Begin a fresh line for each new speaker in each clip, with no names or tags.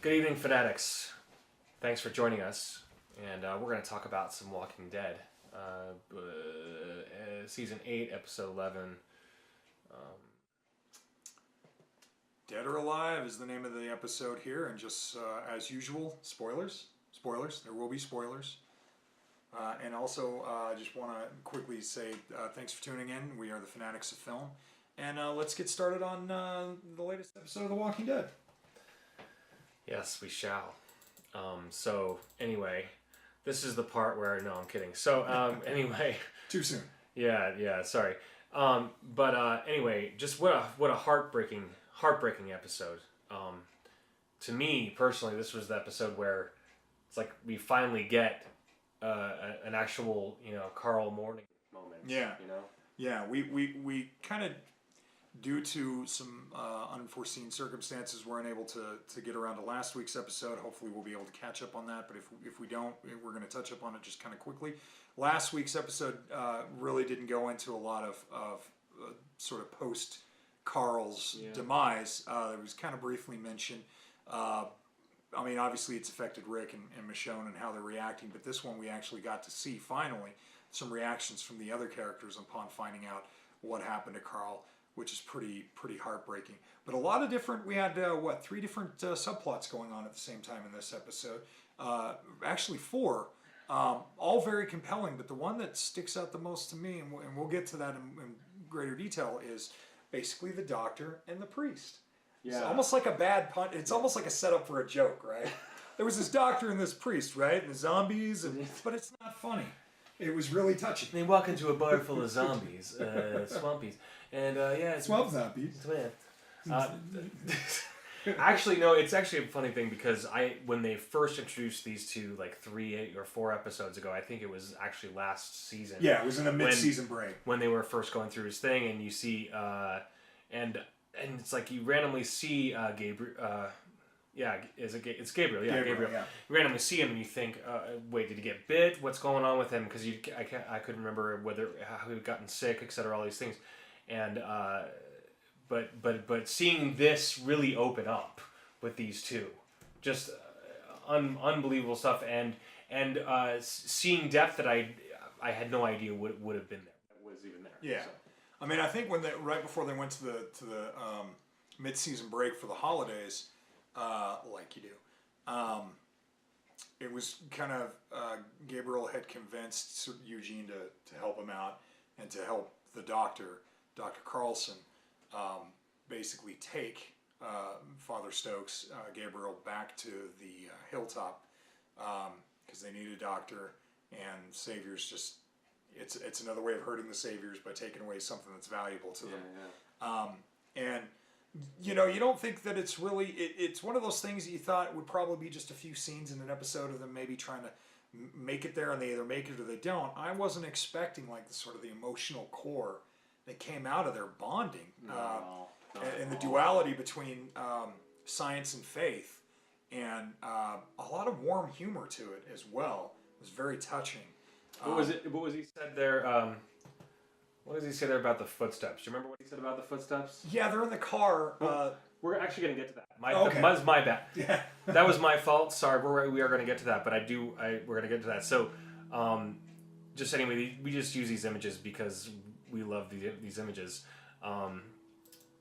Good evening, Fanaddicts. Thanks for joining us, and we're going to talk about some Walking Dead. Season 8, Episode 11.
Dead or Alive is the name of the episode here, and just as usual, spoilers. Spoilers. There will be spoilers. And also, I just want to quickly say thanks for tuning in. We are the Fanaddicts of Film. And let's get started on the latest episode of The Walking Dead.
Yes, we shall. So, anyway, this is the part where... No, I'm kidding. So, anyway...
Too soon.
Yeah, sorry. But anyway, just what a heartbreaking episode. To me, personally, this was the episode where it's like we finally get an actual, Carl mourning moment.
Yeah.
You know?
Yeah, we kind of... Due to some unforeseen circumstances, we're unable to get around to last week's episode. Hopefully we'll be able to catch up on that, but if we don't, we're going to touch up on it just kind of quickly. Last week's episode really didn't go into a lot of sort of post-Carl's demise. It was kind of briefly mentioned. I mean, obviously it's affected Rick and Michonne and how they're reacting, but this one we actually got to see, finally, some reactions from the other characters upon finding out what happened to Carl, which is pretty heartbreaking. But a lot of different, we had, 3 different subplots going on at the same time in this episode. Actually 4, all very compelling, but the one that sticks out the most to me, and we'll get to that in greater detail, is basically the doctor and the priest. Yeah. It's almost like a bad pun, it's almost like a setup for a joke, right? There was this doctor and this priest, right? And the zombies, but it's not funny. It was really touching.
They walk into a bar full of zombies, swampies. And it's
swamp zombies.
Actually, no. It's actually a funny thing because when they first introduced these two, like 3 or 4 episodes ago, I think it was actually last season.
Yeah, it was in a mid-season break
when they were first going through his thing, and you see, and it's like you randomly see Gabriel. It's Gabriel. Yeah, Gabriel. Yeah. You randomly see him and you think, wait, did he get bit? What's going on with him? Because I couldn't remember how he had gotten sick, etc. All these things, and but seeing this really open up with these two, just unbelievable stuff, and seeing depth that I had no idea would have been there. Was even there.
Yeah, so. I mean, I think right before they went to the mid-season break for the holidays. Like you do. It was kind of Gabriel had convinced Eugene to help him out and to help the doctor, Dr. Carlson, basically take Father Stokes, Gabriel, back to the hilltop because they need a doctor, and Savior's just it's another way of hurting the Saviors by taking away something that's valuable to them. Yeah. And you don't think that it's really... It's one of those things that you thought would probably be just a few scenes in an episode of them maybe trying to make it there, and they either make it or they don't. I wasn't expecting like the sort of the emotional core that came out of their bonding. And the duality between science and faith. And a lot of warm humor to it as well. It was very touching.
What was he said there... What does he say there about the footsteps? Do you remember what he said about the footsteps?
Yeah, they're in the car.
We're actually going to get to that. That was my bad.
Yeah.
That was my fault. Sorry, we are going to get to that, but we're going to get to that. So, just anyway, we just use these images because we love these images.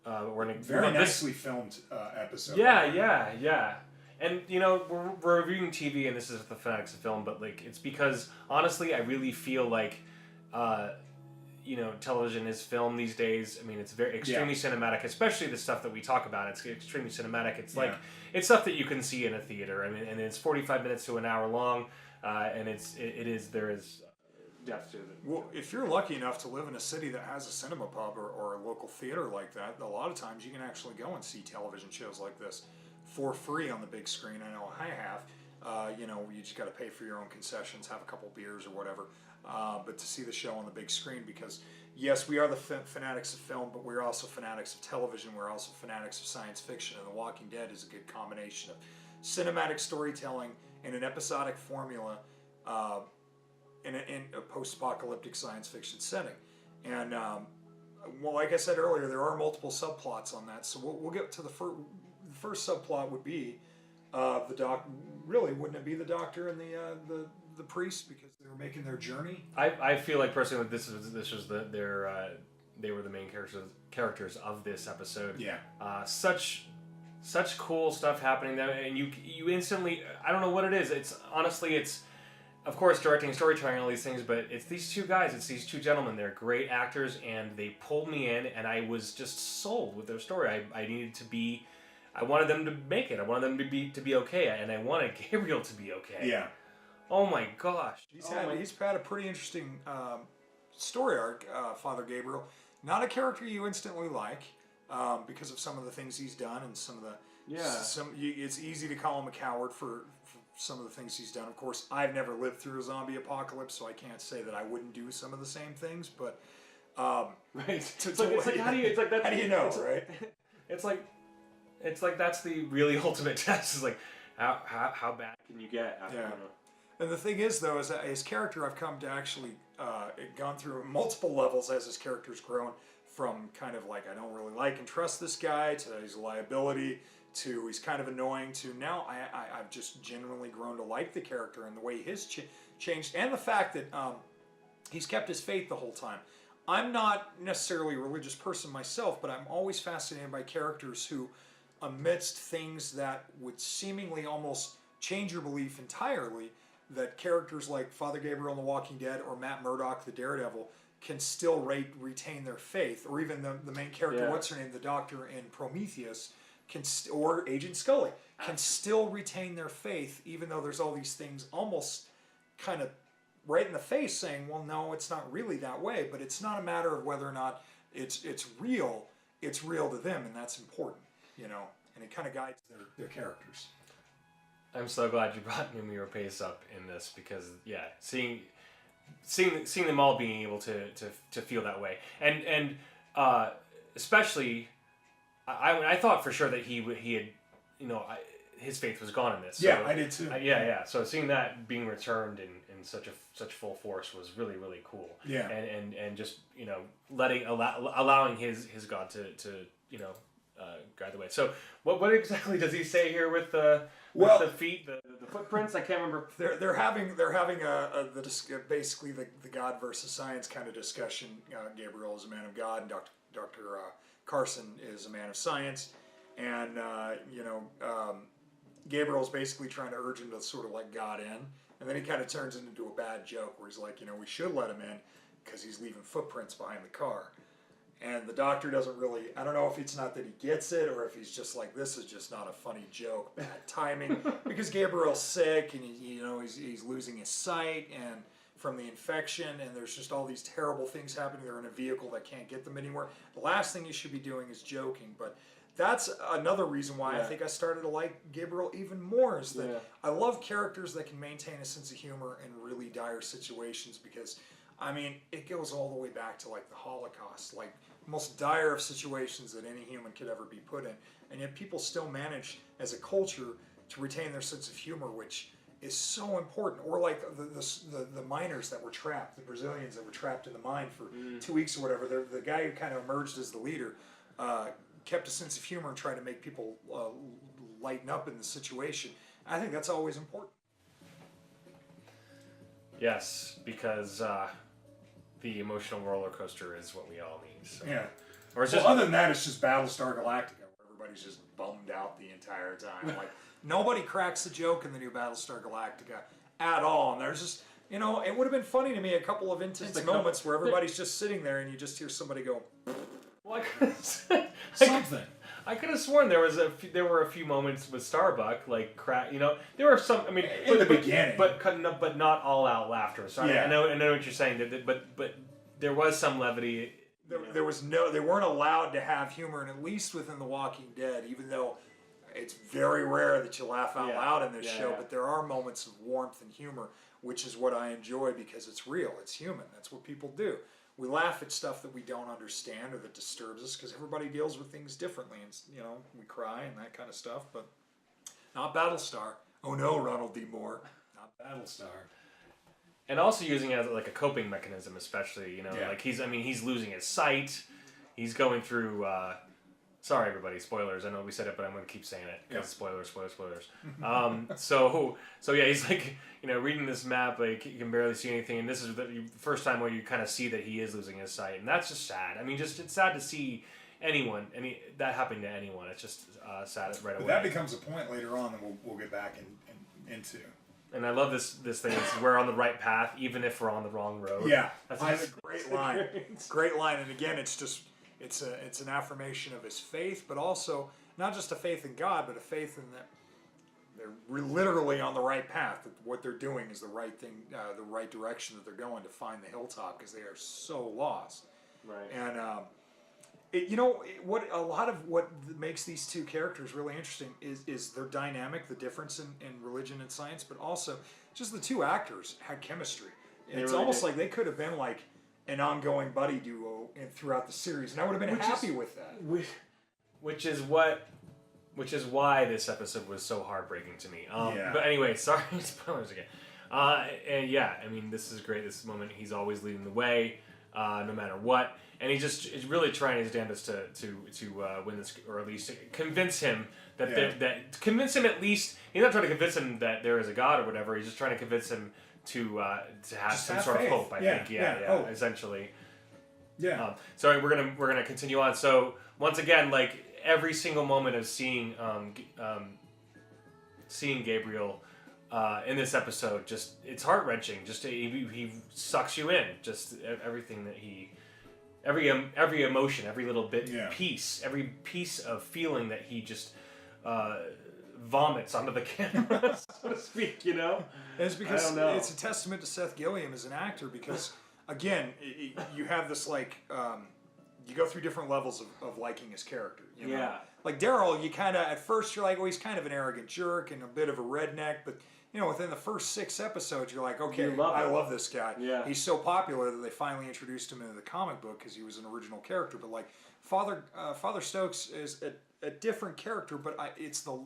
Very nicely filmed episode.
Yeah. And, we're reviewing TV, and this is the Fanaddicts of Film, but like it's because, honestly, I really feel like... television is film these days. I mean, it's very extremely cinematic, especially the stuff that we talk about. It's extremely cinematic. It's like it's stuff that you can see in a theater. I mean, and it's 45 minutes to an hour long, and there is depth to it.
Well, if you're lucky enough to live in a city that has a cinema pub or a local theater like that, a lot of times you can actually go and see television shows like this for free on the big screen. I know I have. You just got to pay for your own concessions, have a couple beers or whatever. But to see the show on the big screen, because yes, we are the Fanaddicts of Film, but we're also Fanaddicts of Television. We're also Fanaddicts of Science Fiction, and The Walking Dead is a good combination of cinematic storytelling and an episodic formula in a post-apocalyptic science fiction setting. And well, like I said earlier, there are multiple subplots on that. So we'll get to the first subplot would be The really wouldn't it be the doctor and the priest because they were making their journey?
I feel like personally that this was they were the main characters of this episode.
Yeah.
Such cool stuff happening there, and you instantly, I don't know what it is. It's of course directing and storytelling and all these things, but it's these two guys, it's these two gentlemen. They're great actors, and they pulled me in, and I was just sold with their story. I wanted them to make it. I wanted them to be okay, and I wanted Gabriel to be okay.
Yeah.
Oh my gosh.
He's had a pretty interesting story arc, Father Gabriel. Not a character you instantly like because of some of the things he's done and some of the it's easy to call him a coward for some of the things he's done. Of course, I've never lived through a zombie apocalypse, so I can't say that I wouldn't do some of the same things. But
right, it's like how do you? It's like that's,
how do you know, right?
It's like that's the really ultimate test. Is like how bad can you get? After,
And the thing is, though, is that his character, I've come to actually gone through multiple levels as his character's grown from kind of like I don't really like and trust this guy to he's a liability to he's kind of annoying to now I've just genuinely grown to like the character and the way his changed and the fact that he's kept his faith the whole time. I'm not necessarily a religious person myself, but I'm always fascinated by characters who, amidst things that would seemingly almost change your belief entirely, that characters like Father Gabriel in The Walking Dead or Matt Murdock, the Daredevil, can still retain their faith, or even the main character, what's her name, the Doctor in Prometheus, or Agent Scully, can still retain their faith, even though there's all these things almost kind of right in the face saying, well, no, it's not really that way, but it's not a matter of whether or not it's real to them, and that's important, and it kind of guides their characters.
I'm so glad you brought Numio Pace up in this because seeing them all being able to feel that way and especially I thought for sure that he had his faith was gone in this.
So, I did too.
So seeing that being returned in such full force was really really cool.
Yeah.
And just allowing his God to guide the way. So what exactly does he say here with the feet, the footprints? I can't remember.
They're having basically the God versus science kind of discussion. Gabriel is a man of God, and Dr. Carson is a man of science, and Gabriel's basically trying to urge him to sort of let God in, and then he kind of turns it into a bad joke where he's like, we should let him in because he's leaving footprints behind the car. And the doctor doesn't really, I don't know if it's not that he gets it or if he's just like, this is just not a funny joke, bad timing, because Gabriel's sick and he's losing his sight and from the infection, and there's just all these terrible things happening. They're in a vehicle that can't get them anywhere. The last thing you should be doing is joking, but that's another reason why I think I started to like Gabriel even more, is that I love characters that can maintain a sense of humor in really dire situations, because it goes all the way back to like the Holocaust, like most dire of situations that any human could ever be put in, and yet people still manage as a culture to retain their sense of humor, which is so important. Or like the miners that were trapped, the Brazilians that were trapped in the mine for 2 weeks or whatever. The guy who kind of emerged as the leader kept a sense of humor and tried to make people lighten up in the situation. I think that's always important.
Yes, because the emotional roller coaster is what we all need. So.
Yeah.
Or it's
other than that, it's just Battlestar Galactica, where everybody's just bummed out the entire time. Like nobody cracks the joke in the new Battlestar Galactica at all. And there's just, it would have been funny to me a couple of intense moments where everybody's just sitting there and you just hear somebody go,
well,
something.
I could have sworn there were a few moments with Starbuck, like crack. There were some.
In the beginning,
but not all out laughter. So I know what you're saying. But there was some levity.
They weren't allowed to have humor, and at least within The Walking Dead, even though it's very rare that you laugh out loud in this show, but there are moments of warmth and humor, which is what I enjoy because it's real, it's human. That's what people do. We laugh at stuff that we don't understand or that disturbs us because everybody deals with things differently, and we cry and that kind of stuff. But not Battlestar. Oh no, Ronald D. Moore. Not Battlestar.
And also using it as like a coping mechanism, especially like he's losing his sight. He's going through Sorry, everybody. Spoilers. I know we said it, but I'm going to keep saying it.
Yep.
Spoilers. So yeah, he's like, reading this map, like, he can barely see anything. And this is the first time where you kind of see that he is losing his sight. And that's just sad. I mean, it's sad to see that happening to anyone. It's just sad right away.
But that becomes a point later on that we'll get back into.
And I love this thing. We're on the right path, even if we're on the wrong road.
Yeah.
That's
a great line. Great line. And again, it's an affirmation of his faith, but also not just a faith in God, but a faith in that they're literally on the right path. That what they're doing is the right thing, the right direction that they're going to find the hilltop, because they are so lost.
Right.
And what a lot of what makes these two characters really interesting is their dynamic, the difference in religion and science, but also just the two actors had chemistry. It's really almost like they could have been like an ongoing buddy duo throughout the series, and I would have been happy with that.
Which is why this episode was so heartbreaking to me. But anyway, sorry, spoilers again. And yeah, I mean, this is great. This moment, he's always leading the way, no matter what, and he's really trying his damnedest to win this, or at least convince him that convince him at least. He's not trying to convince him that there is a God or whatever. He's just trying to convince him to have some sort
faith.
of hope. I think, essentially.
Yeah.
So we're gonna continue on. So once again, like every single moment of seeing Gabriel in this episode, just it's heart wrenching. Just he sucks you in. Just everything that every emotion, every little bit, every piece of feeling that he just vomits onto the camera, so to speak. And
it's because it's a testament to Seth Gilliam as an actor, because again, you have this like you go through different levels of liking his character. Like Daryl, you kind of at first you're like, well, he's kind of an arrogant jerk and a bit of a redneck, but within the first 6 episodes, you're like, okay, I love this guy. Yeah. He's so popular that they finally introduced him into the comic book because he was an original character. But like Father Stokes is a different character, but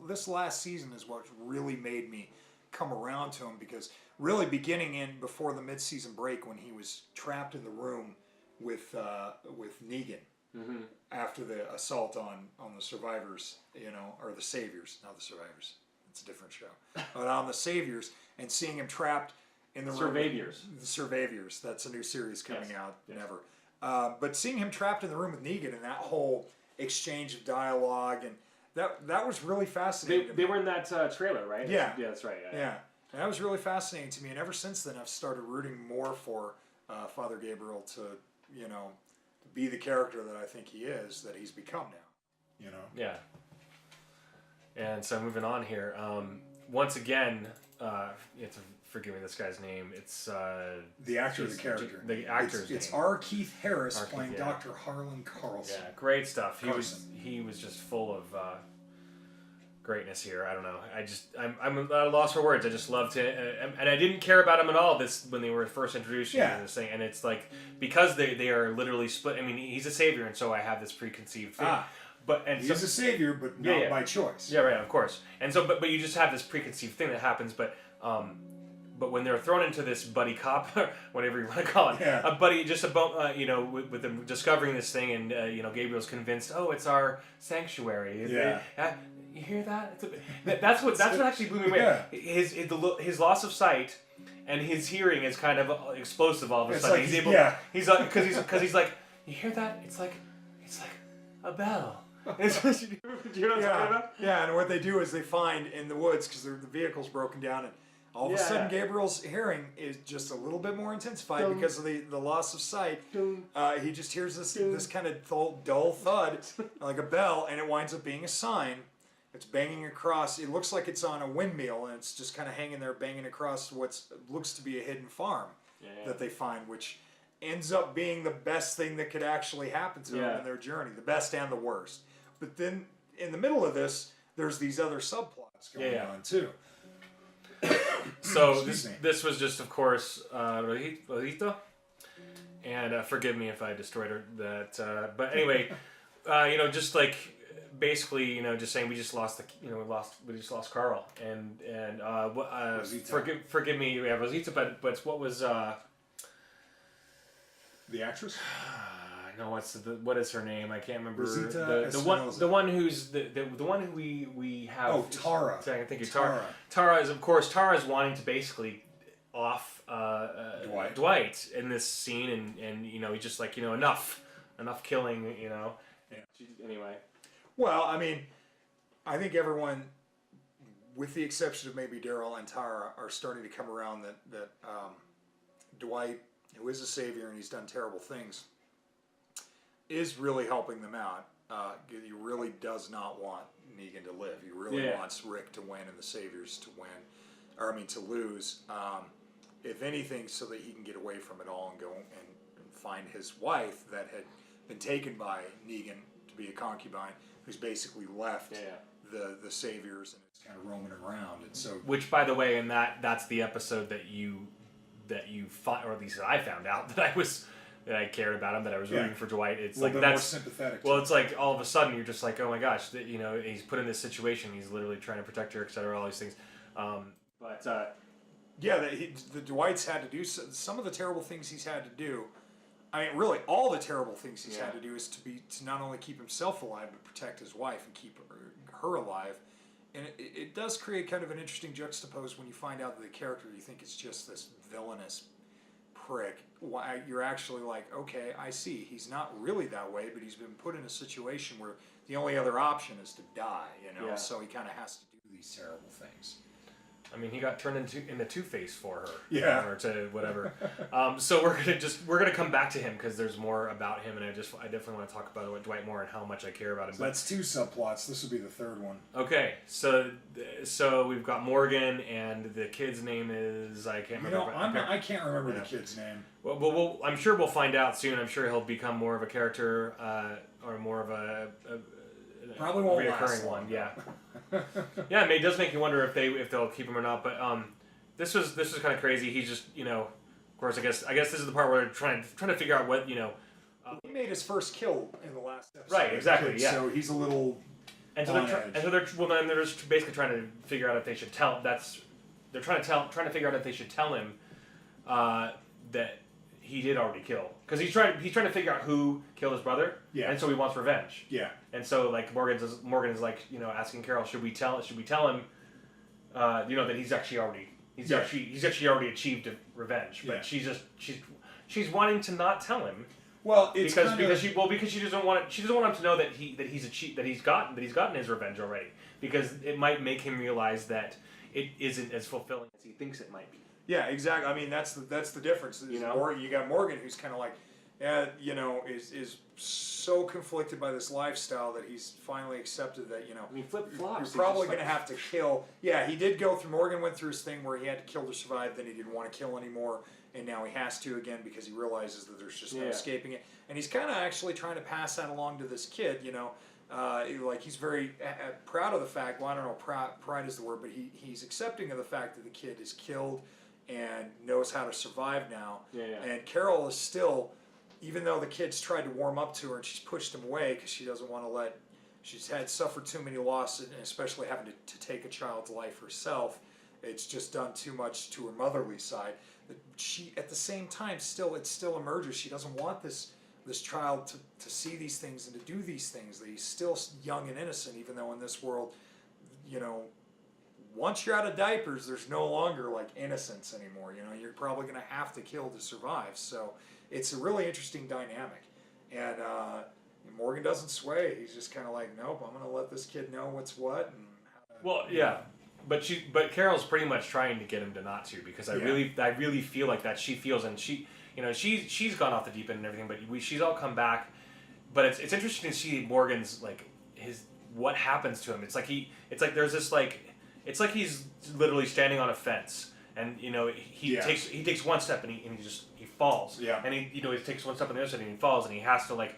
this last season is what really made me come around to him, because really beginning before the mid-season break when he was trapped in the room with Negan after the assault on the survivors, or the saviors, not the survivors. It's a different show. But on the Saviors, and seeing him trapped in the room. The Survivors. That's a new series coming out. Yes. Never. But seeing him trapped in the room with Negan and that whole exchange of dialogue, and that was really fascinating.
They were in that trailer, right?
Yeah.
Yeah, that's right.
Yeah. And that was really fascinating to me. And ever since then, I've started rooting more for Father Gabriel to be the character that I think he is, that he's become now.
Yeah. And so moving on here, once again, you have to forgive me this guy's name. It's
the actor, the character.
The actor's name.
It's R. Keith Harris playing Dr. Harlan Carlson.
Yeah, great stuff. He was just full of greatness here. I don't know. I'm at a loss for words. I just loved it, and I didn't care about him at all when they were first introduced to this thing. And it's like, because they are literally split. I mean, he's a savior, and so I have this preconceived thing.
He's a savior, but not by choice.
Yeah, right, of course. And so, but you just have this preconceived thing that happens. But when they're thrown into this buddy cop, whatever you want to call it, a buddy, just about with them discovering this thing, and Gabriel's convinced, oh, it's our sanctuary. You hear that? That's what actually blew me away. Yeah. His loss of sight and his hearing is kind of explosive all of a sudden.
Like,
he's because he's like, you hear that? It's like a bell. Do you know what I'm talking about?
Yeah, and what they do is they find in the woods, because the vehicle's broken down, and all of a sudden Gabriel's hearing is just a little bit more intensified because of the loss of sight. He just hears this kind of dull thud, like a bell, and it winds up being a sign. It's banging across. It looks like it's on a windmill, and it's just kind of hanging there, banging across what looks to be a hidden farm that they find, which ends up being the best thing that could actually happen to them in their journey, the best and the worst. But then in the middle of this, there's these other subplots going on too.
So this was just, of course, Rosita, and forgive me if I destroyed that. But anyway, just like basically, just saying we just lost we just lost Carl, and forgive me, Rosita, but what was
the actress?
no, what is her name? I can't remember.
Rosita
The one who's the one who we have.
Oh, Tara.
I think you're Tara. Tara is wanting to basically off Dwight in this scene, and he's just like, enough killing, Yeah. Anyway.
Well, I mean, I think everyone, with the exception of maybe Daryl and Tara, are starting to come around that Dwight, who is a savior and he's done terrible things, is really helping them out. He really does not want Negan to live. He really wants Rick to win and the saviors to lose. If anything, so that he can get away from it all and go and find his wife that had been taken by Negan to be a concubine, who's basically left the saviors and is kind of roaming around. And so,
which, by the way, and that's the episode that you or at least I found out that I cared about him, that I was rooting for Dwight. It's like that's
more sympathetic.
Well, it's like all of a sudden you're just like, oh my gosh, he's put in this situation. He's literally trying to protect her, etc. All these things.
The Dwight's had to do some of the terrible things he's had to do. I mean, really, all the terrible things he's had to do is to not only keep himself alive, but protect his wife and keep her alive. And it does create kind of an interesting juxtapose when you find out that the character you think is just this villainous prick. Why you're actually like, okay, I see. He's not really that way, but he's been put in a situation where the only other option is to die. So he kind of has to do these terrible things.
I mean, he got turned into Two-Face for her.
Yeah.
Or to whatever. So we're gonna come back to him because there's more about him, and I definitely want to talk about Dwight more and how much I care about him.
So that's 2 subplots. This will be the 3rd one.
Okay, so we've got Morgan, and the kid's name is, I can't remember.
I can't remember the kid's name.
Well, I'm sure we'll find out soon. I'm sure he'll become more of a character, or more of a
probably won't
reoccurring one. Yeah. Yeah, I mean, it does make you wonder if they'll keep him or not. But this was kind of crazy. He's just, of course, I guess this is the part where they're trying to figure out what,
he made his first kill in the last episode.
Right, exactly. Yeah.
So he's a little.
And so they're just basically trying to figure out if they should tell. They're trying to figure out if they should tell him that he did already kill, because he's trying to figure out who killed his brother. Yeah. And so he wants revenge.
Yeah.
And so like Morgan is like, asking Carol, should we tell him that he's actually already achieved revenge, but she's wanting to not tell him.
Well,
it's because she doesn't want him to know that he's gotten his revenge already, because it might make him realize that it isn't as fulfilling as he thinks it might be.
Yeah, exactly. I mean, that's the difference. You got Morgan, who's kind of like, is so conflicted by this lifestyle that he's finally accepted that,
I mean, flip-flops.
You're probably going to have to kill. Yeah, he did go through. Morgan went through his thing where he had to kill to survive. Then he didn't want to kill anymore, and now he has to again because he realizes that there's just no escaping it. And he's kind of actually trying to pass that along to this kid. Like he's very proud of the fact. Well, I don't know, pride is the word, but he's accepting of the fact that the kid is killed and knows how to survive now. And Carol is still, even though the kid's tried to warm up to her and she's pushed him away because she doesn't want to she's suffered too many losses, and especially having to take a child's life herself. It's just done too much to her motherly side. But she, at the same time, it still emerges. She doesn't want this child to see these things and to do these things. That he's still young and innocent, even though in this world, once you're out of diapers, there's no longer like innocence anymore. You're probably going to have to kill to survive. So it's a really interesting dynamic. And Morgan doesn't sway. He's just kind of like, nope, I'm going to let this kid know what's what.
But Carol's pretty much trying to get him to not to, because I really feel like that she feels, and she's gone off the deep end and everything, but she's all come back. But it's interesting to see Morgan's what happens to him. It's like there's this it's like he's literally standing on a fence, and he takes one step and he falls. Yeah. And he takes one step on the other side and he falls, and he has to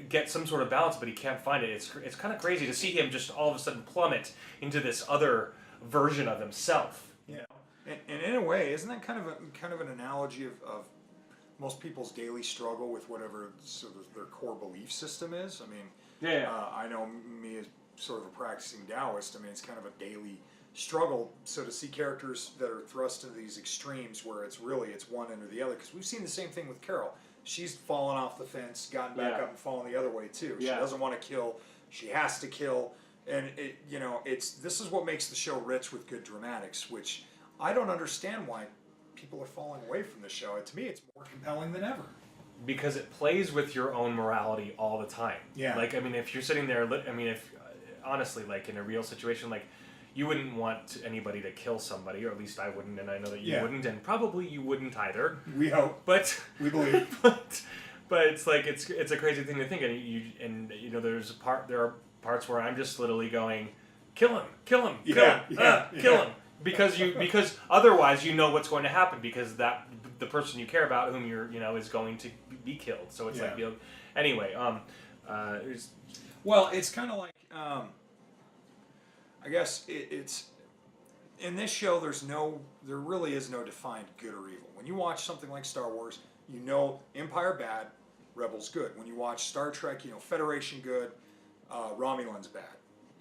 get some sort of balance, but he can't find it. It's kind of crazy to see him just all of a sudden plummet into this other version of himself.
Yeah. And in a way, isn't that kind of an analogy of most people's daily struggle with whatever sort of their core belief system is? I mean, I know me as sort of a practicing Taoist. I mean, it's kind of a daily struggle. So to see characters that are thrust into these extremes where it's one end or the other, because we've seen the same thing with Carol. she's fallen off the fence, gotten back up, and fallen the other way too. She doesn't want to kill. She has to kill, and this is what makes the show rich with good dramatics, which I don't understand why people are falling away from the show. To me, it's more compelling than ever.
Because it plays with your own morality all the time. Yeah. Like, I mean, if you're sitting there, honestly, like in a real situation, like, you wouldn't want anybody to kill somebody, or at least I wouldn't, and I know that you wouldn't, and probably you wouldn't either.
We hope.
But
we believe.
But it's like it's a crazy thing to think, and there are parts where I'm just literally going, kill him, kill him, kill him, because otherwise you know what's going to happen, because the person you care about, whom you're is going to be killed. So it's like anyway.
Well, it's kind of like I guess it's in this show. There really is no defined good or evil. When you watch something like Star Wars, you know Empire bad, Rebels good. When you watch Star Trek, you know Federation good, Romulans bad,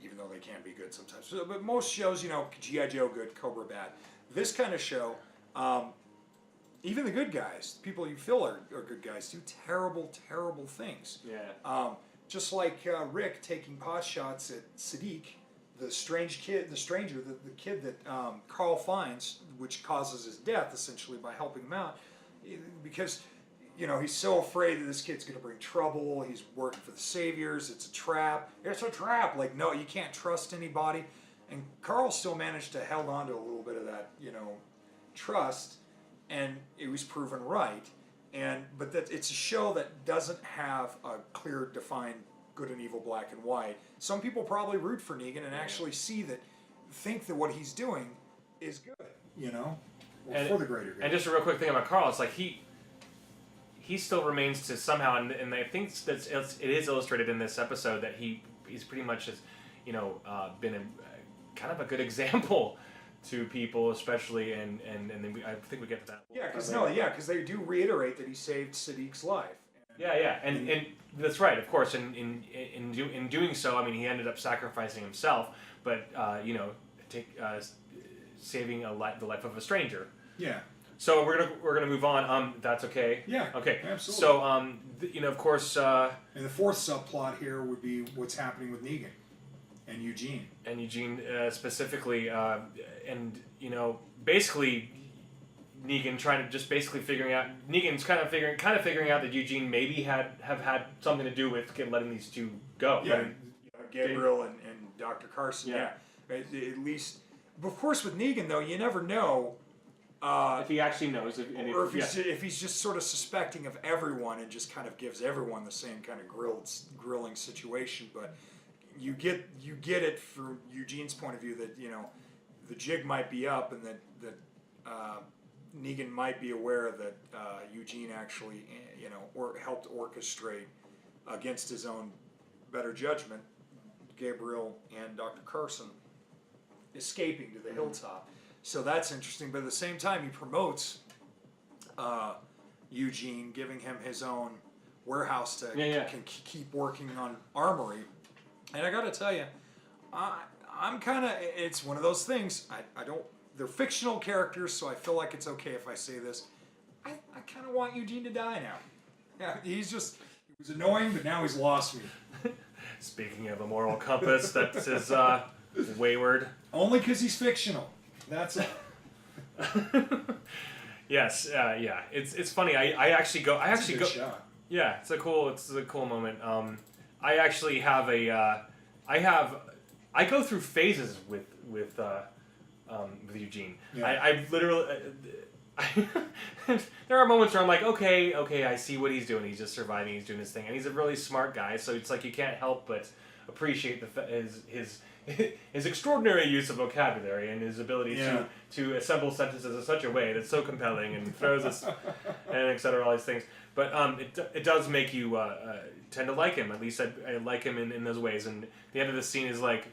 even though they can be good sometimes. But most shows, you know, G.I. Joe good, Cobra bad. This kind of show, even the good guys, the people you feel are good guys, do terrible, terrible things. Yeah. Just like Rick taking pot shots at Sadiq, the stranger, the kid that Carl finds, which causes his death essentially by helping him out, because he's so afraid that this kid's going to bring trouble. He's working for the Saviors. It's a trap. It's a trap. Like, no, you can't trust anybody. And Carl still managed to hold on to a little bit of that, trust, and it was proven right. But it's a show that doesn't have a clear, defined good and evil, black and white. Some people probably root for Negan and actually think that what he's doing is good, for the greater good.
And just a real quick thing about Carl, it's like he still remains to somehow, and I think that it is illustrated in this episode that he's pretty much has, been kind of a good example to people, especially, and then I think we get to that.
Yeah, because they do reiterate that he saved Sadiq's life.
And that's right, of course. And in doing so, I mean, he ended up sacrificing himself, but saving the life of a stranger. Yeah. So we're gonna move on. That's okay.
Yeah.
Okay.
Absolutely.
So of course.
And the fourth subplot here would be what's happening with Negan and Eugene.
And Eugene specifically, basically. Negan's kind of figuring out that Eugene maybe have had something to do with letting these two go.
Yeah, Gabriel and Dr. Carson. Yeah. At least, of course, with Negan though, you never know
if he actually knows,
if he's just sort of suspecting of everyone and just kind of gives everyone the same kind of grilling situation. But you get it from Eugene's point of view that the jig might be up and that Negan might be aware that Eugene actually, helped orchestrate against his own better judgment, Gabriel and Dr. Carson escaping to the hilltop. So that's interesting. But at the same time, he promotes Eugene, giving him his own warehouse to keep working on armory. And I got to tell you, I'm kind of, it's one of those things, I don't, they're fictional characters, so I feel like it's okay if I say this. I kind of want Eugene to die now. Yeah, he was annoying, but now he's lost me.
Speaking of a moral compass, that is wayward.
Only because he's fictional. That's it.
Yes, yeah. It's funny. I actually go.
Shot.
Yeah, it's a cool moment. I actually have I go through phases with Eugene. Yeah. I literally. There are moments where I'm like, okay, I see what he's doing. He's just surviving. He's doing his thing, and he's a really smart guy. So it's like you can't help but appreciate his extraordinary use of vocabulary and his ability to assemble sentences in such a way that's so compelling and throws us and etc. All these things. But it does make you tend to like him. At least I like him in those ways. And the end of the scene is like,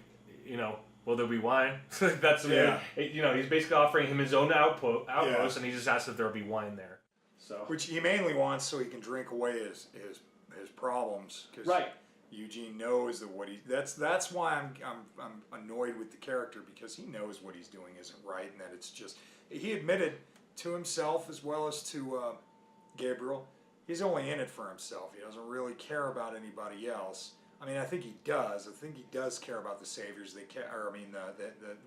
will there be wine? That's he's basically offering him his own outpost, and he just asks if there'll be wine there. So
which he mainly wants so he can drink away his problems.
Right.
Eugene knows that that's why I'm annoyed with the character, because he knows what he's doing isn't right, and that it's just, he admitted to himself as well as to Gabriel, he he's only in it for himself. He doesn't really care about anybody else. I mean, I think he does. I think he does care about the Saviors. The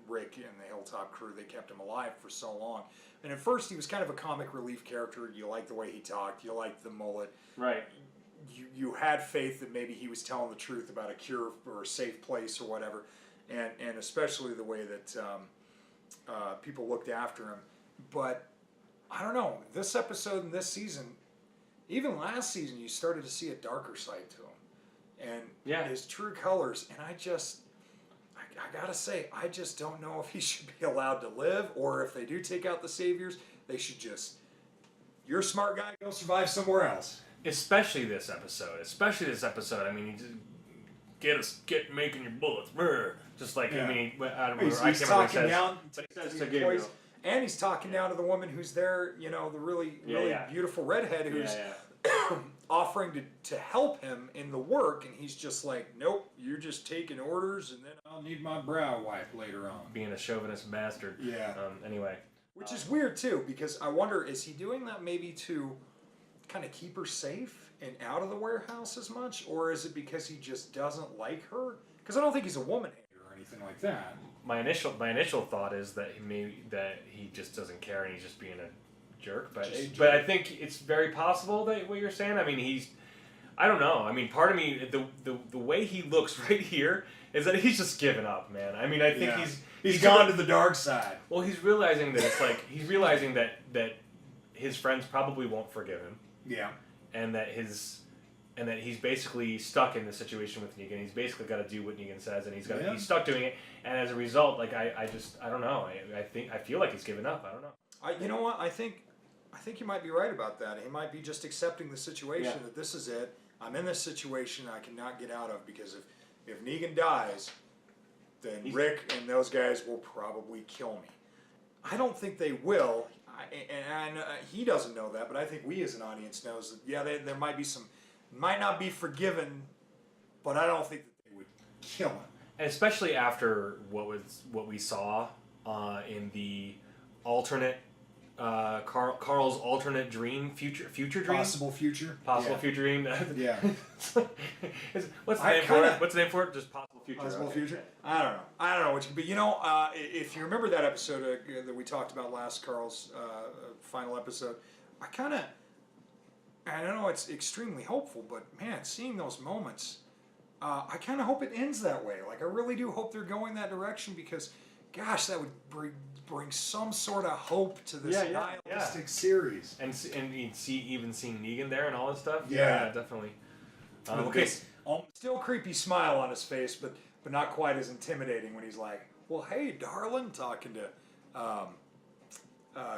Rick and the Hilltop crew. They kept him alive for so long. And at first, he was kind of a comic relief character. You liked the way he talked. You liked the mullet.
Right.
You had faith that maybe he was telling the truth about a cure or a safe place or whatever. And especially the way that people looked after him. But I don't know. This episode and this season, even last season, you started to see a darker side to him. And his true colors. And I gotta say, I just don't know if he should be allowed to live, or if they do take out the Saviors, they should just, you're a smart guy, go survive somewhere else.
Especially this episode. I mean, get making your bullets. Just like, I mean, I don't know.
He's talking down
to Gabriel.
And he's talking down to the woman who's there, you know, the really beautiful redhead who's offering to help him in the work, and he's just like, nope, you're just taking orders, and then I'll need my brow wiped later on.
Being a chauvinist bastard.
Yeah.
Anyway.
Which is weird, too, because I wonder, is he doing that maybe to kind of keep her safe and out of the warehouse as much, or is it because he just doesn't like her? Because I don't think he's a woman hater or anything like that.
My initial thought is that he just doesn't care and he's just being a jerk. But I think it's very possible that what you're saying. I mean, I don't know. I mean, part of me, the way he looks right here is that he's just given up, man. I mean, I think
he's gone to the dark side.
Well, he's realizing that it's like he's realizing that his friends probably won't forgive him.
Yeah.
And that he's basically stuck in this situation with Negan. He's basically got to do what Negan says, and he's stuck doing it. And as a result, like I don't know. I feel like he's given up. I don't know.
You know what? I think you might be right about that. He might be just accepting the situation that this is it. I'm in this situation I cannot get out of, because if Negan dies, then Rick and those guys will probably kill me. I don't think they will. And he doesn't know that, but I think we as an audience knows that, there might not be forgiven, but I don't think that they would kill him.
And especially after what we saw in the alternate Carl's alternate dream, future dream,
possible future
dream.
Yeah.
What's the name for it? What's the name for it? Just possible future.
Possible future. I don't know what you could be. You know, if you remember that episode that we talked about last, Carl's final episode, I don't know, it's extremely hopeful, but man, seeing those moments, I kind of hope it ends that way. Like, I really do hope they're going that direction, because, gosh, that would bring some sort of hope to this nihilistic series.
And you'd seeing Negan there and all this stuff.
Yeah,
definitely.
Okay. Still creepy smile on his face, but not quite as intimidating when he's like, "Well, hey, darling," talking to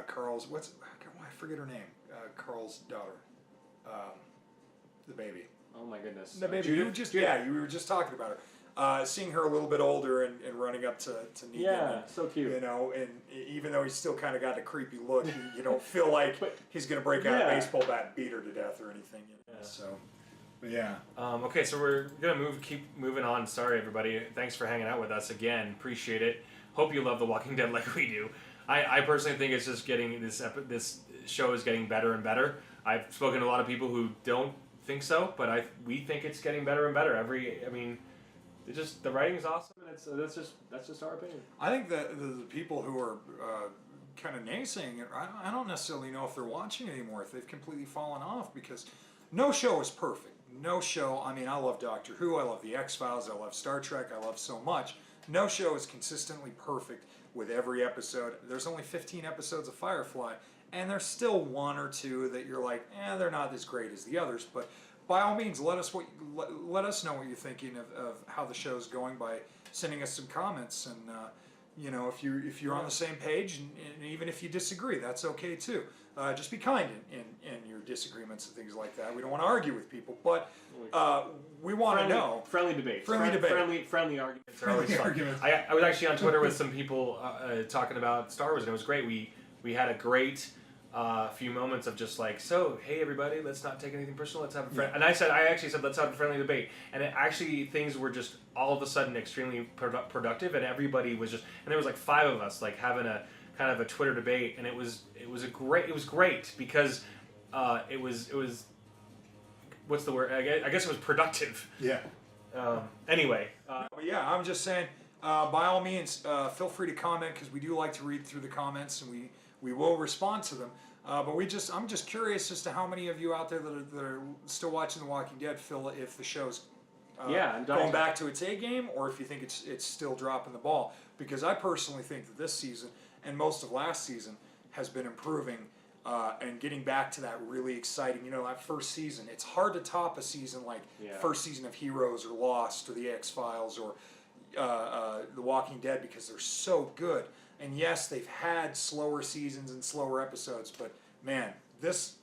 Carl's. I forget her name. Carl's daughter, the baby.
Oh my goodness.
The baby.
Judith?
You were just talking about her. Seeing her a little bit older and running up to Negan.
Yeah, so cute.
You know, and even though he's still kind of got a creepy look, you don't feel like he's going to break out a baseball bat and beat her to death or anything. You know? So, but yeah.
Okay, so we're going to keep moving on. Sorry, everybody. Thanks for hanging out with us again. Appreciate it. Hope you love The Walking Dead like we do. I personally think it's just getting, this show is getting better and better. I've spoken to a lot of people who don't think so, but we think it's getting better and better. The writing's awesome, and that's just our opinion.
I think that the people who are kind of naysaying it, I don't necessarily know if they're watching anymore, if they've completely fallen off, because no show is perfect. No show, I mean, I love Doctor Who, I love The X-Files, I love Star Trek, I love so much. No show is consistently perfect with every episode. There's only 15 episodes of Firefly, and there's still one or two that you're like, they're not as great as the others, but by all means, let us know what you're thinking of how the show's going by sending us some comments, and if you're on the same page, and even if you disagree, that's okay too. Just be kind in your disagreements and things like that. We don't want to argue with people, but we want to know.
Friendly debate.
Friendly
arguments are always fun. I was actually on Twitter with some people talking about Star Wars, and it was great. We had a great few moments of just like, so, hey everybody, let's not take anything personal, let's have a friend. And I actually said, let's have a friendly debate. And things were just all of a sudden extremely productive, and everybody was just, and there was like 5 of us like having a kind of a Twitter debate, and it was great because it was what's the word? I guess it was productive.
Yeah.
Anyway.
But yeah, I'm just saying, by all means, feel free to comment because we do like to read through the comments and we will respond to them. But I'm just curious as to how many of you out there that are still watching The Walking Dead feel if the show's going back to its A game, or if you think it's still dropping the ball. Because I personally think that this season and most of last season has been improving and getting back to that really exciting. That first season. It's hard to top a season like first season of Heroes or Lost or The X-Files or The Walking Dead because they're so good. And yes, they've had slower seasons and slower episodes, but man, this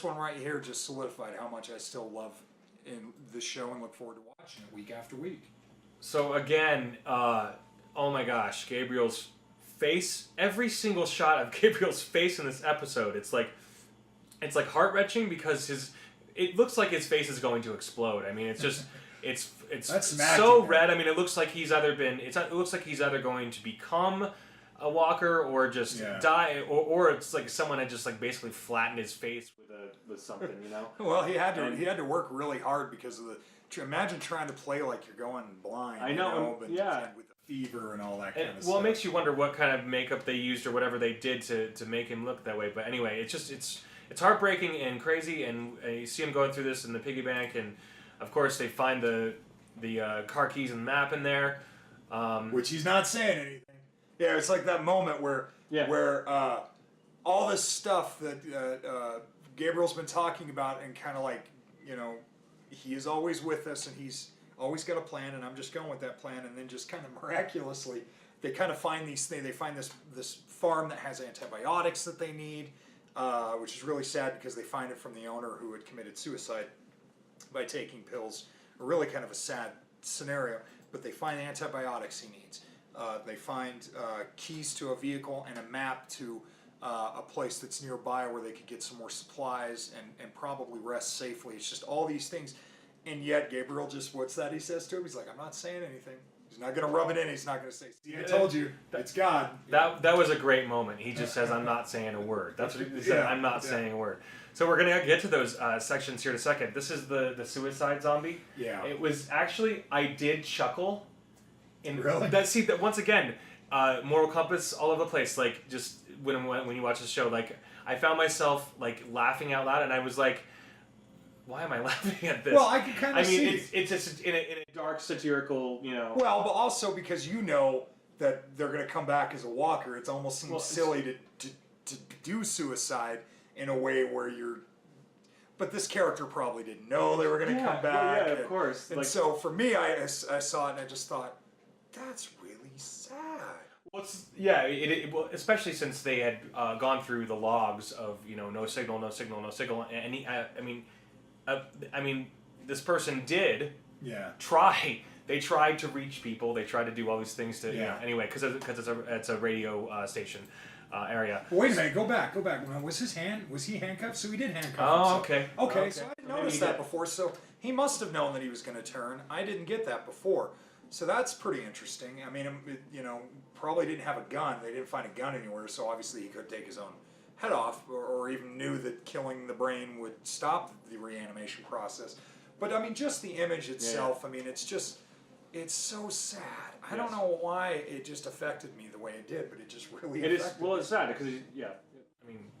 one right here just solidified how much I still love in this show and look forward to watching it week after week.
So again, oh my gosh, Gabriel's face, every single shot of Gabriel's face in this episode, it's like heart-wrenching because it looks like his face is going to explode. I mean, it's just it's so red. I mean, it looks like he's either going to become a walker or just die, or it's like someone had just like basically flattened his face with something,
Well, he had to work really hard because of imagine trying to play like you're going blind.
I know,
but with the fever and all that kind of stuff.
Well, it makes you wonder what kind of makeup they used or whatever they did to make him look that way. But anyway, it's heartbreaking and crazy, and you see him going through this in the piggy bank, and of course they find the car keys and the map in there,
which he's not saying anything. Yeah, it's like that moment where all this stuff that Gabriel's been talking about, and kind of like, he is always with us, and he's always got a plan, and I'm just going with that plan, and then just kind of miraculously, they kind of find these things. They find this farm that has antibiotics that they need, which is really sad because they find it from the owner who had committed suicide by taking pills. A really kind of a sad scenario, but they find the antibiotics he needs. They find keys to a vehicle and a map to a place that's nearby where they could get some more supplies and probably rest safely. It's just all these things. And yet Gabriel what's that he says to him? He's like, I'm not saying anything. He's not going to rub it in. He's not going to say, see, I told you, it's God.
That was a great moment. He just says, I'm not saying a word. That's what he said, I'm not saying a word. So we're going to get to those sections here in a second. This is the suicide zombie.
Yeah.
It was actually, I did chuckle.
Really?
That once again, moral compass all over the place. Like, just when you watch the show, like, I found myself, like, laughing out loud, and I was like, why am I laughing at this?
Well, I can kind of see.
I mean, it's just in a dark, satirical,
Well, but also because that they're going to come back as a walker, it almost seems silly to do suicide in a way where you're... But this character probably didn't know they were going to come back.
Well, yeah, of course.
And so for me, I saw it and I just thought, that's really sad.
Well, well, especially since they had gone through the logs of no signal, and I mean, this person did try. They tried to reach people. They tried to do all these things to anyway because it's a radio station area.
Well, wait a minute, go back. Was he handcuffed? So he did handcuff himself. Okay. So I didn't notice that before. So he must have known that he was going to turn. I didn't get that before. So that's pretty interesting. I mean, probably didn't have a gun. They didn't find a gun anywhere, so obviously he could take his own head off, or even knew that killing the brain would stop the reanimation process. But I mean, just the image itself, I mean, it's so sad. I don't know why it just affected me the way it did, but it just really affected me.
Well, it's sad because, I mean,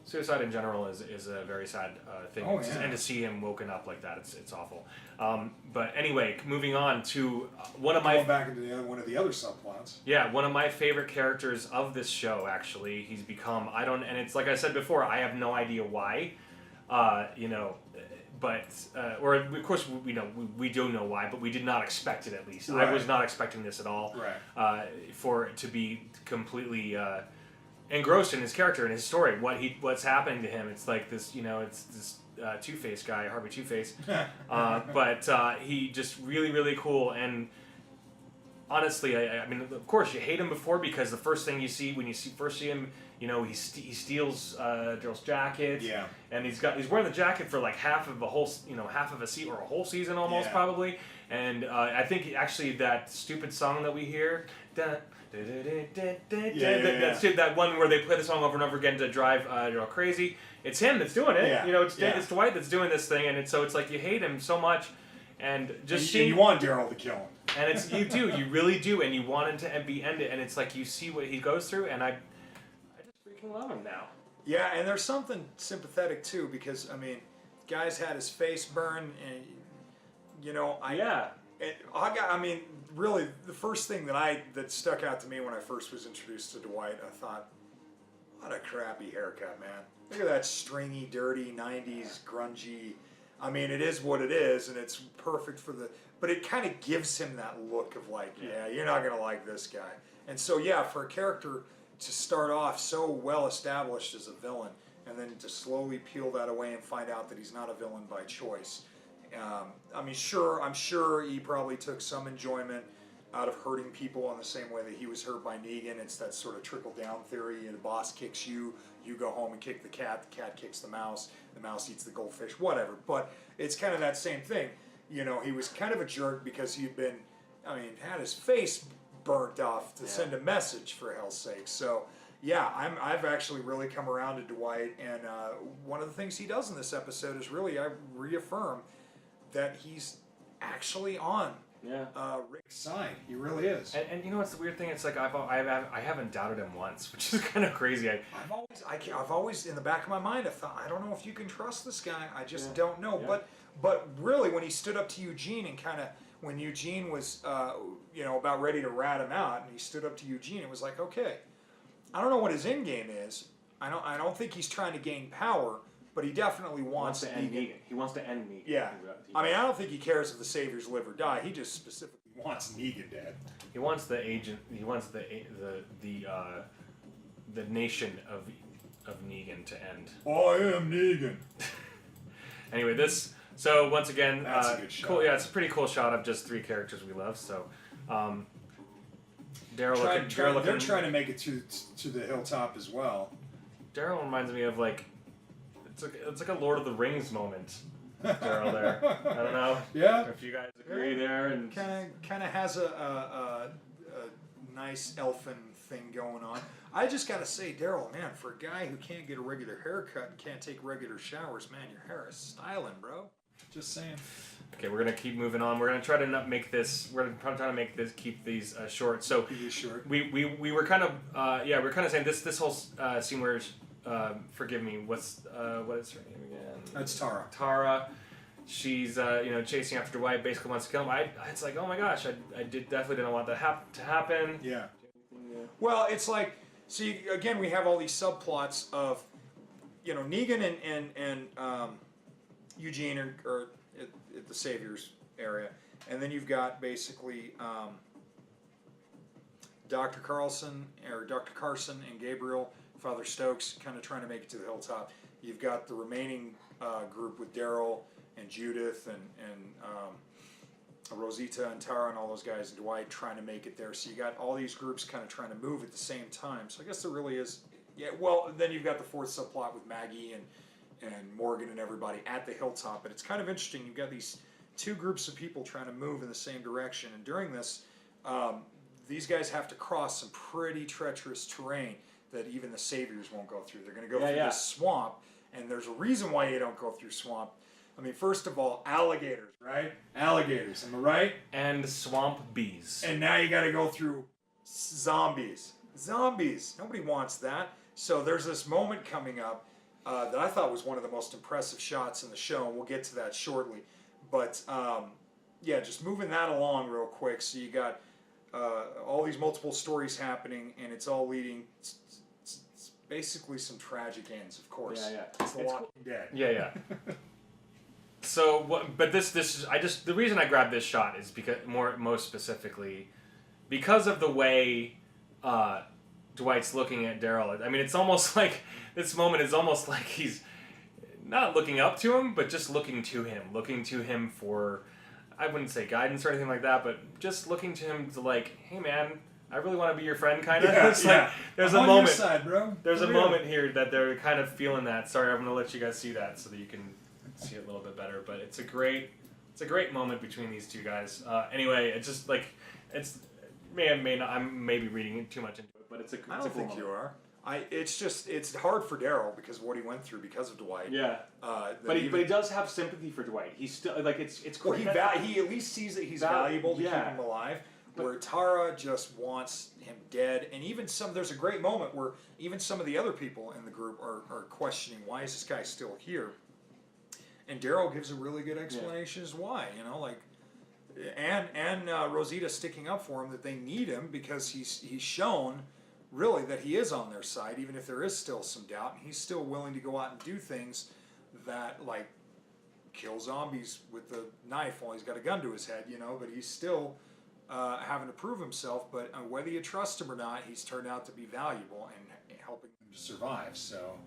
suicide in general is a very sad thing. And to see him woken up like that, it's awful. But anyway, moving on to
going back into one of the other subplots.
Yeah, one of my favorite characters of this show. Actually, he's become and it's like I said before, I have no idea why. But or of course we do know why, but we did not expect it. At least I was not expecting this at all.
Right.
For it to be completely. Engrossed in his character and his story, what's happening to him. It's like this, it's this Two-Face guy, Harvey Two-Face, but he just really, really cool. And honestly, I mean, of course, you hate him before because the first thing you see when you first see him, he steals Daryl's jacket, and he's wearing the jacket for like half of a season almost probably, And I think actually that stupid song that we hear, that one where they play the song over and over again to drive crazy. It's him that's doing it.
Yeah.
It's Dwight that's doing this thing, and it's like you hate him so much, and just
and you want Daryl to kill him.
And you really do, and you want him to be ended, and it's like you see what he goes through, and I just freaking love him now.
Yeah, and there's something sympathetic too, because I mean, guy's had his face burned, and I mean, really, the first thing that stuck out to me when I first was introduced to Dwight, I thought, what a crappy haircut, man. Look at that stringy, dirty, 90s, grungy. I mean, it is what it is, and it's perfect for but it kind of gives him that look of like, yeah, you're not going to like this guy. And so, yeah, for a character to start off so well established as a villain, and then to slowly peel that away and find out that he's not a villain by choice. I mean, I'm sure he probably took some enjoyment out of hurting people in the same way that he was hurt by Negan. It's that sort of trickle-down theory. The boss kicks you, you go home and kick the cat kicks the mouse eats the goldfish, whatever. But it's kind of that same thing. He was kind of a jerk because he'd had his face burnt off to send a message, for hell's sake. So, yeah, I've actually really come around to Dwight, and one of the things he does in this episode is really, I reaffirm that he's actually on Rick's side. He really is.
And you know what's the weird thing? It's like I haven't doubted him once, which is kind of crazy.
I've always in the back of my mind I thought, I don't know if you can trust this guy. I just don't know. Yeah. But really, when he stood up to Eugene and kind of when Eugene was about ready to rat him out, and he stood up to Eugene, it was like, okay, I don't know what his end game is. I don't think he's trying to gain power. But he definitely wants
to end Negan. He wants to end Negan.
Yeah. I mean, I don't think he cares if the Saviors live or die. He just specifically wants Negan dead.
He wants the agent. He wants the nation of Negan to end.
I am Negan.
Anyway, so once again,
that's a good shot.
Cool. Yeah, it's a pretty cool shot of just three characters we love. So, Daryl looking.
They're trying to make it to the hilltop as well.
Daryl reminds me of like. It's like a Lord of the Rings moment, Daryl. There, I don't know.
Yeah.
If you guys agree there, and
kind of has a nice elfin thing going on. I just gotta say, Daryl, man, for a guy who can't get a regular haircut and can't take regular showers, man, your hair is styling, bro. Just saying.
Okay, we're gonna keep moving on. We're gonna try to not make this. We're gonna try to keep these short. So
keep these short.
We were kind of we're kind of saying this whole scene where. Forgive me. What is her name again?
That's Tara.
Tara. She's chasing after Dwight. Basically wants to kill him. It's like, oh my gosh, I definitely didn't want that to happen.
Yeah. Well, it's like, see, again, we have all these subplots of, Negan and Eugene are at the Saviors area, and then you've got basically Dr. Carson and Gabriel. Father Stokes kind of trying to make it to the hilltop. You've got the remaining group with Daryl and Judith and Rosita and Tara and all those guys and Dwight trying to make it there. So you got all these groups kind of trying to move at the same time. So I guess there really is, well, then you've got the fourth subplot with Maggie and Morgan and everybody at the hilltop. But it's kind of interesting. You've got these two groups of people trying to move in the same direction. And during this, these guys have to cross some pretty treacherous terrain that even the Saviors won't go through. They're going to go through this swamp, and there's a reason why you don't go through swamp. I mean, first of all, alligators, right? Alligators, am I right?
And swamp bees.
And now you got to go through zombies. Zombies. Nobody wants that. So there's this moment coming up that I thought was one of the most impressive shots in the show, and we'll get to that shortly. But, just moving that along real quick. So you got all these multiple stories happening, and it's all leading... It's basically some tragic ends, of course.
Yeah.
It's The Walking Dead.
Yeah. So, but this is the reason I grabbed this shot is because most specifically because of the way Dwight's looking at Daryl. I mean, it's almost like this moment is almost like he's not looking up to him, but just looking to him for, I wouldn't say guidance or anything like that, but just looking to him to like, hey man, I really want to be your friend, kind of.
Yeah,
like there's
I'm
a
on
moment.
Your side, bro.
There's a moment here that they're kind of feeling that. Sorry, I'm gonna let you guys see that so that you can see it a little bit better. But it's a great It's a great moment between these two guys. Anyway, it's just like it's may not. I'm maybe reading too much into it, but it's a.
I don't think you are. It's hard for Daryl because of what he went through because of Dwight.
Yeah. But he does have sympathy for Dwight. He's still like it's great.
Well, he at least sees that he's valuable to keep him alive. Where Tara just wants him dead, and even there's a great moment where even some of the other people in the group are questioning why is this guy still here, and Daryl gives a really good explanation as why. You know, like, and Rosita sticking up for him that they need him because he's shown really that he is on their side, even if there is still some doubt, and he's still willing to go out and do things that like kill zombies with the knife while he's got a gun to his head, you know, but he's still having to prove himself. But whether you trust him or not, he's turned out to be valuable and helping them to survive. So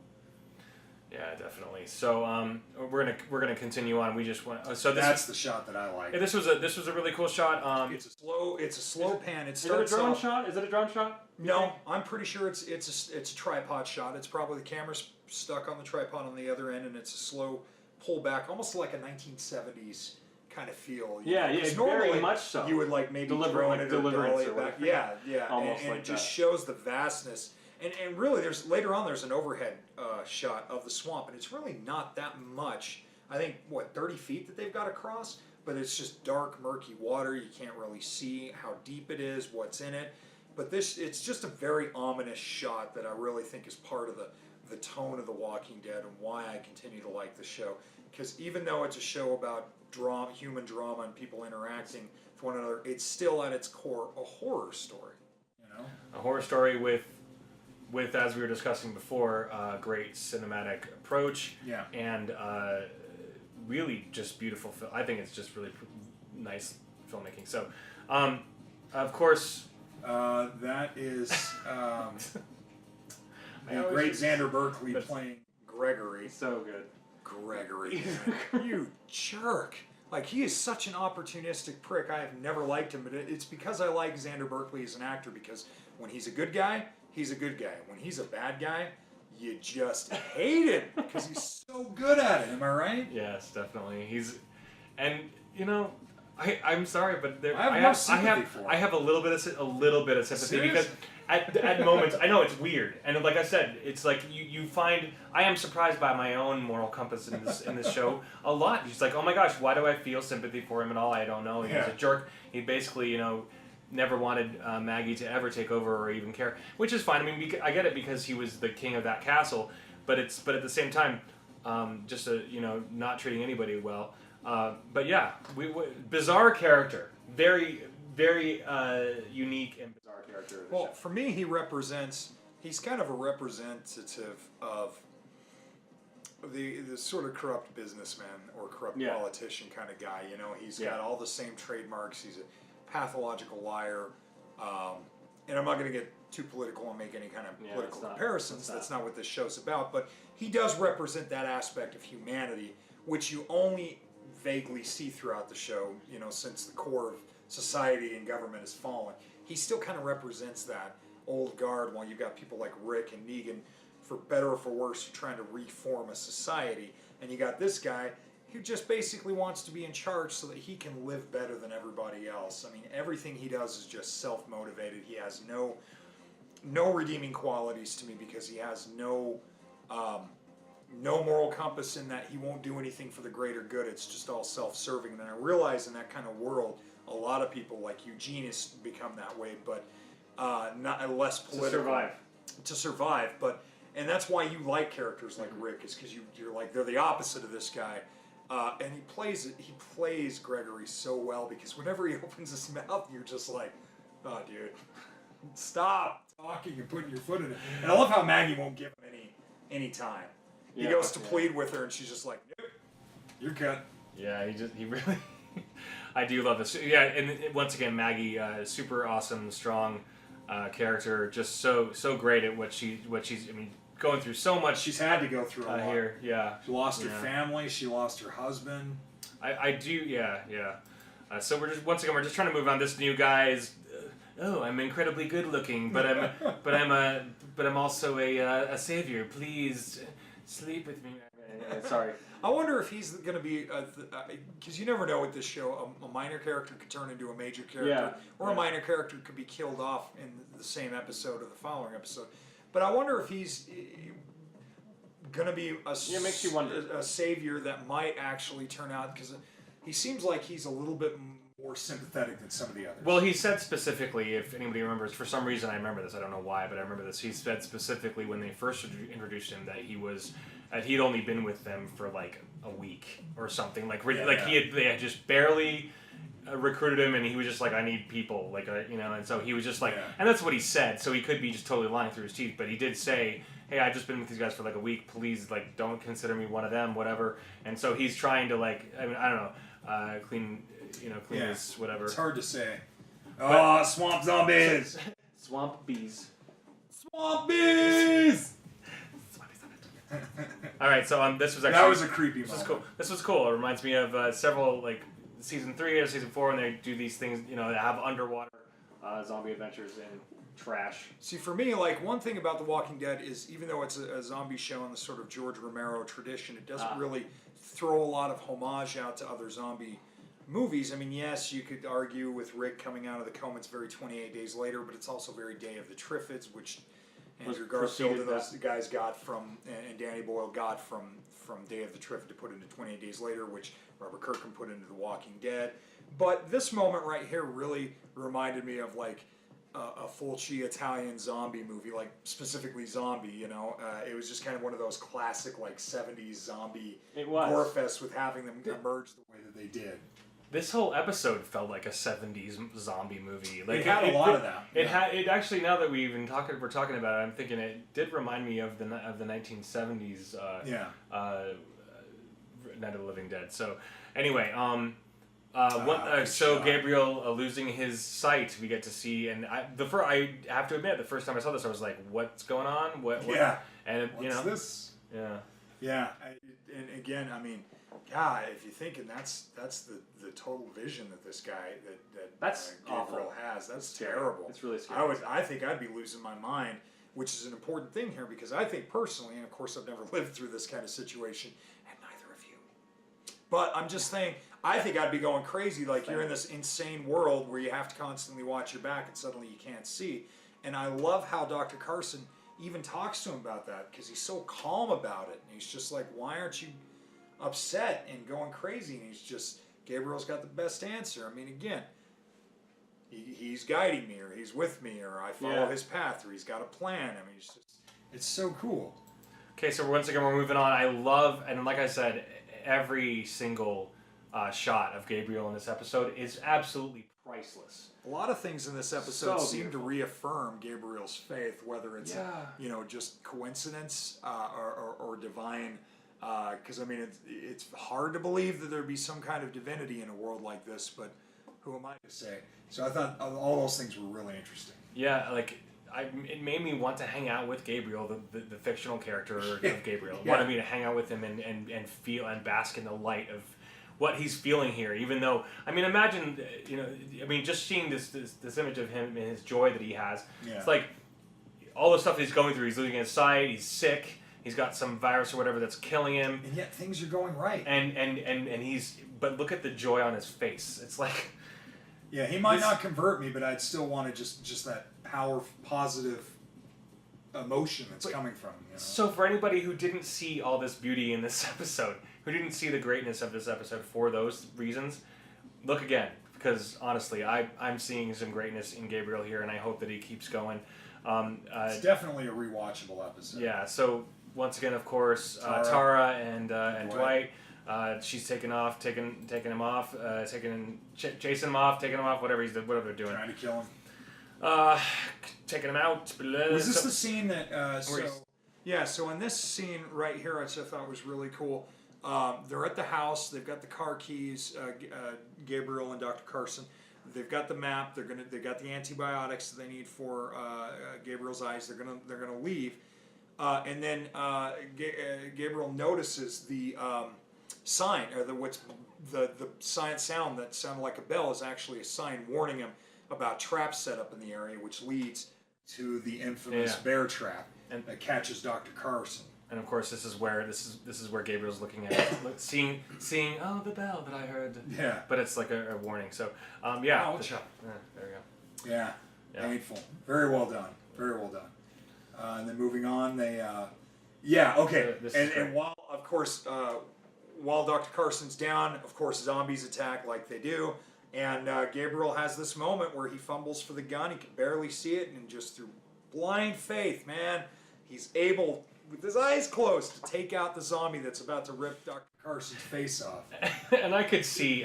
yeah, definitely. So we're gonna continue on. We just want
that's the shot that I like.
Yeah, this was a really cool shot.
It's a slow pan. It
starts. Is it a drone shot? Is it a drone shot?
No, I'm pretty sure it's a tripod shot. It's probably the camera's stuck on the tripod on the other end, and it's a slow pullback, almost like a 1970s kind of feel.
Yeah, very much so.
You would like maybe drone it or dolly it back. Yeah, almost and like it just shows the vastness. And really, later on there's an overhead shot of the swamp, and it's really not that much. I think 30 feet that they've got across, but it's just dark, murky water. You can't really see how deep it is, what's in it. But it's just a very ominous shot that I really think is part of the tone of The Walking Dead and why I continue to like the show. Because even though it's a show about human drama and people interacting with one another, it's still at its core a horror story. You know,
a horror story with as we were discussing before, great cinematic approach.
Yeah.
And really just beautiful. I think it's just really nice filmmaking. So, of course.
That is the great Xander Berkeley playing Gregory.
So good.
Gregory. You jerk. Like, he is such an opportunistic prick. I have never liked him, but it's because I like Xander Berkeley as an actor, because when he's a good guy, he's a good guy. When he's a bad guy, you just hate him because he's so good at it. Am I right?
Yes, definitely. And you know, I'm sorry, but
I
have a little bit of sympathy.
Seriously?
Because at moments I know it's weird, and like I said, it's like you find I am surprised by my own moral compass in this show a lot. He's like, oh my gosh, why do I feel sympathy for him at all? I don't know. He's a jerk. He basically, never wanted Maggie to ever take over or even care, which is fine. I mean, I get it because he was the king of that castle, but at the same time, just not treating anybody well. But yeah, bizarre character, very very unique and bizarre character.
Well, for me, he's kind of a representative of the sort of corrupt businessman or corrupt politician kind of guy. He's got all the same trademarks. He's a pathological liar, and I'm not going to get too political and make any kind of political comparisons. That's not what this show's about. But he does represent that aspect of humanity, which you only vaguely see throughout the show. Since the core of society and government has fallen, he still kind of represents that old guard. While you've got people like Rick and Negan, for better or for worse, trying to reform a society, and you got this guy who just basically wants to be in charge so that he can live better than everybody else. I mean, everything he does is just self-motivated. He has no redeeming qualities to me because he has no moral compass in that he won't do anything for the greater good. It's just all self-serving. And I realize in that kind of world, a lot of people like Eugene has become that way, but not less political. To survive. And that's why you like characters like Rick, is because you're like, they're the opposite of this guy. And he plays Gregory so well, because whenever he opens his mouth, you're just like, oh, dude, stop talking and putting your foot in it. And I love how Maggie won't give him any time. He goes to plead with her, and she's just like, nope, you're cut.
Yeah, he really, I do love this. Yeah, and once again, Maggie, super awesome, strong character, just so great at what she's, I mean, going through so much.
She's had to go through a lot.
Here, yeah.
She lost her family. She lost her husband.
I do, yeah. So we're just trying to move on. This new guy is, I'm incredibly good looking, but I'm also a savior. Please sleep with me. Sorry.
I wonder if he's going to be, because you never know with this show, a minor character could turn into a major character, or a minor character could be killed off in the same episode or the following episode. But I wonder if he's going to be
makes you wonder.
A savior that might actually turn out, because he seems like he's a little bit more sympathetic than some of the others.
Well, he said specifically, if anybody remembers, for some reason I remember this, I don't know why, but I remember this. He said specifically when they first introduced him that he'd only been with them for like a week or something. They had just barely recruited him, and he was just like, I need people, and so he was just like, and that's what he said. So he could be just totally lying through his teeth, but he did say, hey, I've just been with these guys for like a week. Please, don't consider me one of them, whatever. And so he's trying to I don't know, clean his whatever.
It's hard to say.
Oh, swamp zombies!
Swamp bees.
Swamp bees!
All right, so this was actually
that was a creepy moment.
Cool. This was cool. It reminds me of several season 3 or season 4 when they do these things. They have underwater zombie adventures and trash.
See, for me, one thing about The Walking Dead is even though it's a zombie show in the sort of George Romero tradition, it doesn't really throw a lot of homage out to other zombie movies. I mean, yes, you could argue with Rick coming out of the coma, it's very 28 Days Later, but it's also very Day of the Triffids, which Andrew Garfield and those guys got from, and Danny Boyle got from Day of the Triffids to put into 28 Days Later, which Robert Kirkman put into The Walking Dead. But this moment right here really reminded me of a Fulci Italian zombie movie, specifically Zombie, it was just kind of one of those classic 70s zombie gore fests with having them emerge the way that they did.
This whole episode felt like a 70s zombie movie.
It had a lot of that.
It actually, now that we're talking about it, I'm thinking it did remind me of the 1970s Night of the Living Dead. So anyway, so Gabriel losing his sight, we get to see, and I have to admit, the first time I saw this, I was like, "What's going on? What?" And
what's this?
Yeah.
And again, I mean, God, if you're thinking that's the total vision that this guy
that's
Gabriel has, that's terrible.
It's really scary.
I think I'd be losing my mind, which is an important thing here because I think personally, and of course I've never lived through this kind of situation, and neither of you. But I'm just saying, I think I'd be going crazy. You're in this insane world where you have to constantly watch your back and suddenly you can't see. And I love how Dr. Carson even talks to him about that because he's so calm about it. And he's just like, why aren't you upset and going crazy? And he's just, Gabriel's got the best answer. I mean, again, he's guiding me, or he's with me, or I follow his path, or he's got a plan. I mean, it's so cool.
Okay, so once again, we're moving on. I love, and like I said, every single shot of Gabriel in this episode is absolutely priceless.
A lot of things in this episode seem to reaffirm Gabriel's faith, whether it's just coincidence or divine. Because I mean, it's hard to believe that there'd be some kind of divinity in a world like this, but who am I to say? So I thought all those things were really interesting.
Yeah, it made me want to hang out with Gabriel, the fictional character of Gabriel. It wanted me to hang out with him and feel and bask in the light of what he's feeling here. Even though, I mean, imagine, just seeing this image of him and his joy that he has. Yeah. It's like all the stuff he's going through. He's losing his sight. He's sick. He's got some virus or whatever that's killing him.
And yet things are going right.
And but look at the joy on his face. It's like,
yeah, he might not convert me, but I'd still want to just that positive emotion that's coming from him.
So for anybody who didn't see all this beauty in this episode, who didn't see the greatness of this episode for those reasons, look again, because honestly, I'm seeing some greatness in Gabriel here, and I hope that he keeps going.
It's definitely a rewatchable episode.
Yeah. So once again, of course, Tara and Dwight. She's taking him off, chasing him off, taking him off, whatever they're doing.
Trying to kill him.
Taking him out.
Was this the scene that? So in this scene right here, which I thought was really cool. They're at the house. They've got the car keys. Gabriel and Dr. Carson. They've got the map. They've got the antibiotics that they need for Gabriel's eyes. They're gonna leave, and then Gabriel notices the sign, or the sign sound that sounded like a bell is actually a sign warning him about traps set up in the area, which leads to the infamous bear trap that catches Dr. Carson.
And of course, this is where Gabriel's looking at it, seeing the bell that I heard.
Yeah.
But it's like a warning. So yeah,
Ouch.
there we go.
Yeah. Painful. Very well done. Very well done. And then moving on, they okay. And while of course while Dr. Carson's down, of course zombies attack like they do. And Gabriel has this moment where he fumbles for the gun. He can barely see it, and just through blind faith, man, he's able, with his eyes closed, to take out the zombie that's about to rip Dr. Carson's face off.
And I could see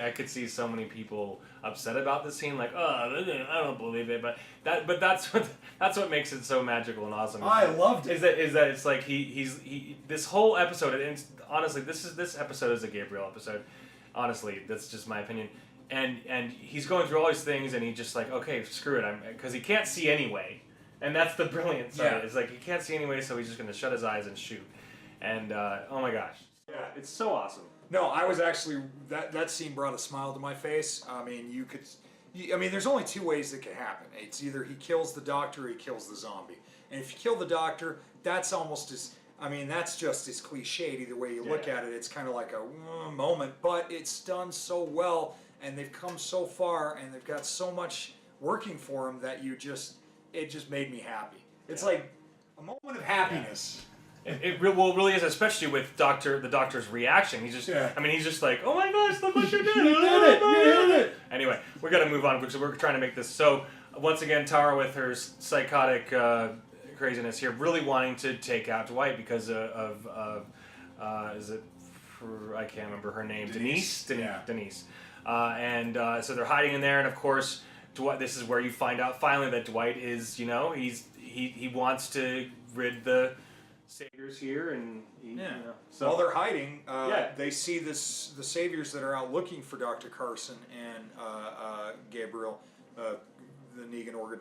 so many people upset about this scene, like, oh, I don't believe it, but that's what makes it so magical and awesome.
I loved it.
Is that it's like he this whole episode, and honestly, this episode is a Gabriel episode. Honestly, that's just my opinion. And he's going through all these things, and he's just like, okay, screw it, because he can't see anyway. And that's the brilliance of it. It's like he can't see anyway, so he's just going to shut his eyes and shoot. And oh my gosh, it's so awesome.
No, I was actually that scene brought a smile to my face. I mean, there's only two ways that could happen. It's either he kills the doctor or he kills the zombie. And if you kill the doctor, that's almost as that's just as cliched. Either way you look at it, it's kind of like a moment, but it's done so well, and they've come so far, and they've got so much working for them that it just made me happy. It's like a moment of happiness.
It really is, especially with the doctor's reaction. He's just, he's just like, oh my gosh, look what you did!
You did it!
Anyway, we got to move on because we're trying to make this. So once again, Tara with her psychotic craziness here, really wanting to take out Dwight because of I can't remember her name, Denise. So they're hiding in there, and of course, Dwight. This is where you find out finally that Dwight is, he wants to rid the saviors here, and
so while they're hiding, they see the saviors that are out looking for Dr. Carson and Gabriel, the Negan organ.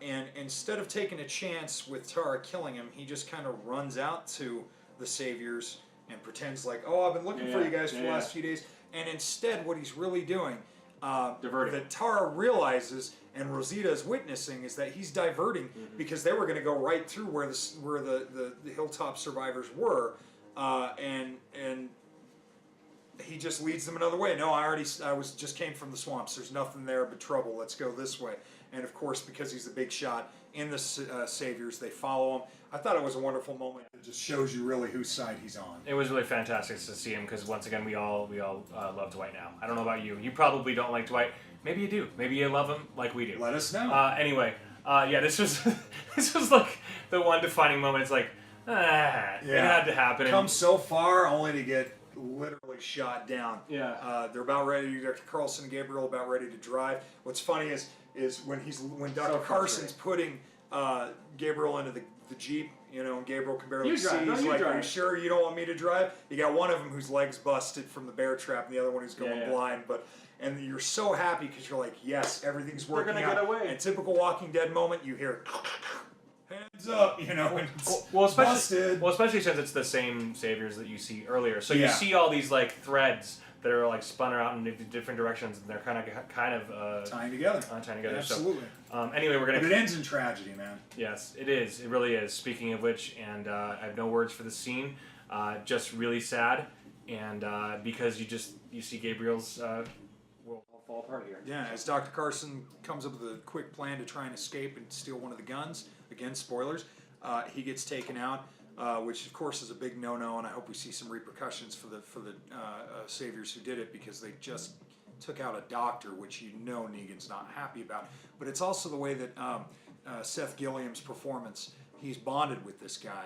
And instead of taking a chance with Tara killing him, he just kind of runs out to the saviors and pretends like, oh, I've been looking for you guys for the last few days. And instead, what he's really doing, that Tara realizes and Rosita is witnessing, is that he's diverting because they were going to go right through where the hilltop survivors were, and he just leads them another way. No, I just came from the swamps. There's nothing there but trouble. Let's go this way. And of course, because he's the big shot in the saviors, they follow him. I thought it was a wonderful moment. It just shows you really whose side he's on.
It was really fantastic to see him because once again, we all love Dwight now. I don't know about you. You probably don't like Dwight. Maybe you do. Maybe you love him like we do.
Let us know.
Anyway, this was like the one defining moment. It's like, it had to happen.
Come so far only to get literally shot down.
Yeah.
They're about ready. Dr. Carlson and Gabriel about ready to drive. What's funny is when Dr. Carson's putting Gabriel into the Jeep, and Gabriel can barely see. He's like, are you sure you don't want me to drive? You got one of them whose leg's busted from the bear trap, and the other one who's going blind. And you're so happy because you're like, yes, everything's working out.
They're gonna get away.
And typical Walking Dead moment, you hear, hands up, and
especially since it's the same saviors that you see earlier. So you see all these like threads that are like spun out in different directions, and they're kind of
tying together.
So,
Absolutely.
anyway, we're gonna.
But it ends in tragedy, man.
Yes, it is. It really is. Speaking of which, and I have no words for the scene. Just really sad, and because you see Gabriel's world fall apart here.
Yeah, as Dr. Carson comes up with a quick plan to try and escape and steal one of the guns. Again, spoilers. He gets taken out. Which of course is a big no-no, and I hope we see some repercussions for the saviors who did it, because they just took out a doctor, which Negan's not happy about. But it's also the way that Seth Gilliam's performance, he's bonded with this guy,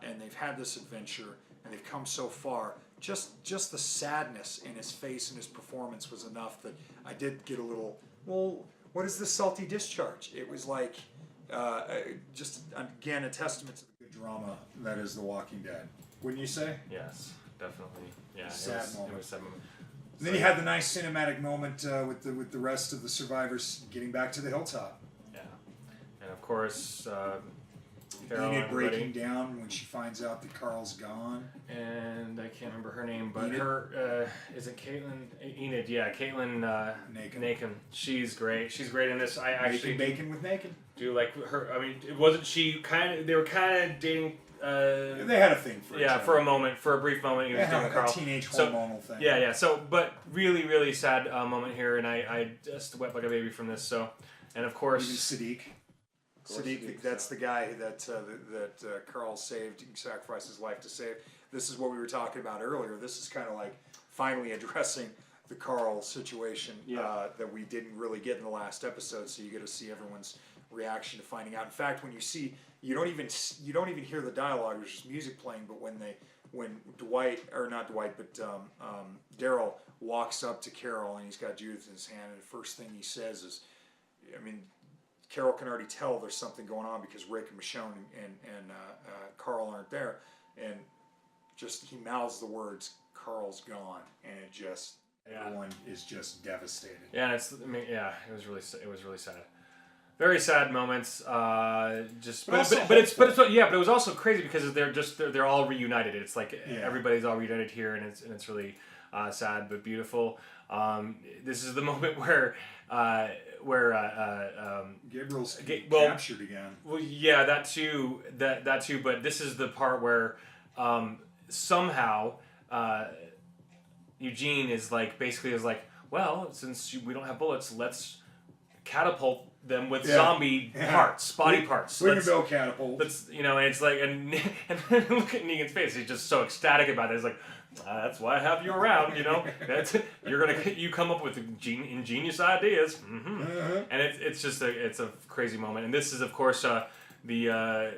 and they've had this adventure, and they've come so far. Just the sadness in his face and his performance was enough that I did get a little, well, what is this salty discharge? It was like, just again, a testament to drama that is The Walking Dead, wouldn't you say?
Yes, definitely. Yeah,
sad moment.
It was sad moment.
And then you had the nice cinematic moment with the rest of the survivors getting back to the hilltop.
Yeah, and of course, Carol,
Enid
everybody.
breaking down when she finds out that Carl's gone.
And I can't remember her name, but
Enid?
her is it Caitlin? Enid, yeah, Caitlin Nakin. She's great. She's great in this. I actually
Bacon with Nakin.
do like her. I mean, it wasn't she kind of? They were kind of dating.
They had a thing for each other.
For a moment, for a brief moment, he was dating Carl.
A teenage hormonal thing.
Yeah. So, but really, really sad moment here, and I just wept like a baby from this. So, and of course,
Sadiq. Sadiq, that's the guy that Carl saved, sacrificed his life to save. This is what we were talking about earlier. This is kind of like finally addressing the Carl situation that we didn't really get in the last episode. So you get to see everyone's reaction to finding out. In fact, when you see, you don't even hear the dialogue. There's just music playing. But when Daryl walks up to Carol and he's got Judith in his hand, and the first thing he says is, I mean, Carol can already tell there's something going on because Rick and Michonne and Carl aren't there, and just he mouths the words, "Carl's gone," and it just everyone is just devastated.
Yeah, it was really sad. Very sad moments. But it was also crazy because they're all reunited. It's like everybody's all reunited here, and it's really sad but beautiful. This is the moment where
Gabriel's captured again.
Well, yeah, that too. But this is the part where somehow Eugene is like, well, since we don't have bullets, let's catapult them with zombie parts, body parts.
We can build catapult.
Let's, and it's like, and look at Negan's face. He's just so ecstatic about it. It's like, that's why I have you around. You come up with ingenious ideas, and it's just it's a crazy moment. And this is, of course, the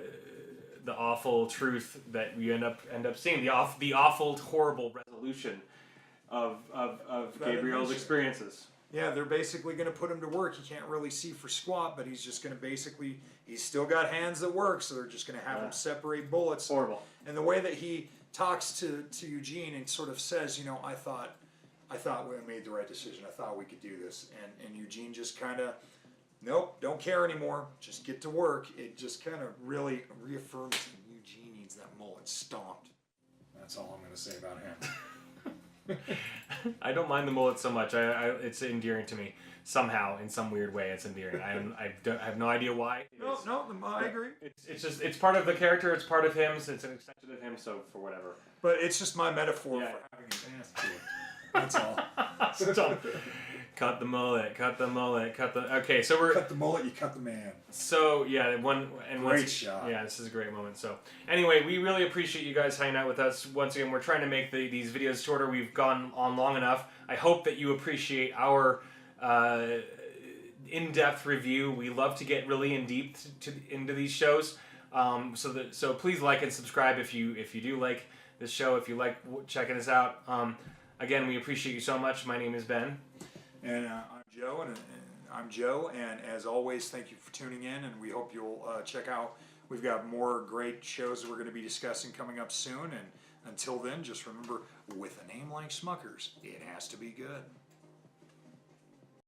awful truth that we end up seeing, the awful, horrible resolution of Gabriel's experiences.
Yeah, they're basically going to put him to work. He can't really see for squat, but he's just going to he's still got hands that work, so they're just going to have him separate bullets.
Horrible.
And the way that he talks to Eugene and sort of says, I thought we made the right decision. I thought we could do this. And Eugene just kind of, nope, don't care anymore. Just get to work. It just kind of really reaffirms that Eugene needs that mullet stomped. That's all I'm going to say about him.
I don't mind the mullet so much. It's endearing to me somehow, in some weird way. It's endearing. I have no idea why.
No, I agree.
It's part of the character. It's part of him. So it's an extension of him. So for whatever.
But it's just my metaphor for having his ass to it. That's all.
Cut the mullet. Okay, so we're
cut the mullet. You cut the man.
So yeah,
great shot.
Yeah, this is a great moment. So anyway, we really appreciate you guys hanging out with us. Once again, we're trying to make these videos shorter. We've gone on long enough. I hope that you appreciate our in-depth review. We love to get really into these shows. So please like and subscribe if you do like this show. If you like checking us out. Again, we appreciate you so much. My name is Ben.
And I'm Joe, and as always, thank you for tuning in, and we hope you'll check out. We've got more great shows that we're going to be discussing coming up soon, and until then, just remember, with a name like Smuckers, it has to be good.